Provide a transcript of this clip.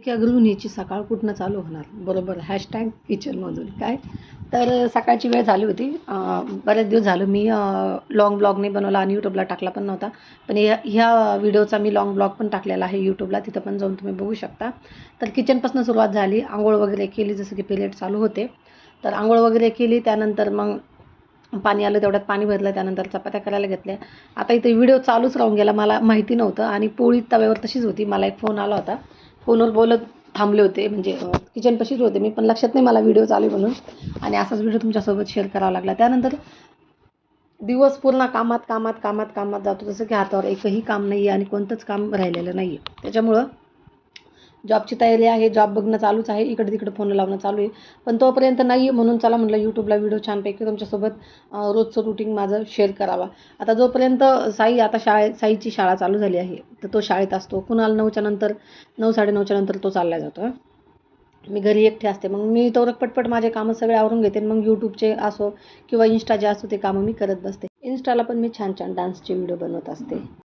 एका गृहिणीची सकाळ कुठनं चालू होणार? बरोबर हॅशटॅग किचनमधून. काय तर सकाळची वेळ झाली होती. बरेच दिवस झालं मी लाँग ब्लॉग नाही बनवला आणि यूट्यूबला टाकला पण नव्हता. पण ह्या व्हिडिओचा मी लाँग ब्लॉग पण टाकलेला आहे यूट्यूबला, तिथं पण जाऊन तुम्ही बघू शकता. तर किचनपासून सुरुवात झाली. अंघोळ वगैरे केली, जसं की पिरियड चालू होते. तर अंघोळ वगैरे केली, त्यानंतर मग पाणी आलं तेवढ्यात पाणी भरलं, त्यानंतर चपात्या करायला घेतल्या. आता इथे व्हिडिओ चालूच राहून गेला, मला माहिती नव्हतं आणि पोळी तव्यावर तशीच होती. मला एक फोन आला होता, फोनवर बोलत थांबले होते, म्हणजे किचनपाशीच होते मी, पण लक्षात नाही मला व्हिडिओ चालू आहे म्हणून, आणि असाच व्हिडिओ तुमच्यासोबत शेअर करावा लागला. त्यानंतर दिवस पूर्ण कामात कामात कामात कामात जातो, जसं की हातावर एकही काम नाही आहे आणि कोणतंच काम राहिलेलं नाही आहे. त्याच्यामुळं जॉबची तयारी आहे, जॉब बघणं चालूच आहे, इकडे तिकडे फोन लावणं चालू आहे, पण तोपर्यंत नाही आहे. म्हणून चला म्हटलं यूट्यूबला व्हिडिओ छानपैकी तुमच्यासोबत रोजचं रुटीन माझं शेअर करावा. आता जोपर्यंत आता साईची शाळा चालू झाली आहे, तर तो शाळेत असतो. कुणाला 9च्या नंतर 9, 9:30च्या नंतर तो चालला जातो. मी घरी एकटे असते, मग मी तेवढं पटपट माझे कामं सगळे आवरून घेते. मग यूट्यूबचे असो किंवा इन्स्टा जे असो ते कामं मी करत बसते. इन्स्टाला पण मी छान छान डान्सचे व्हिडिओ बनवत असते.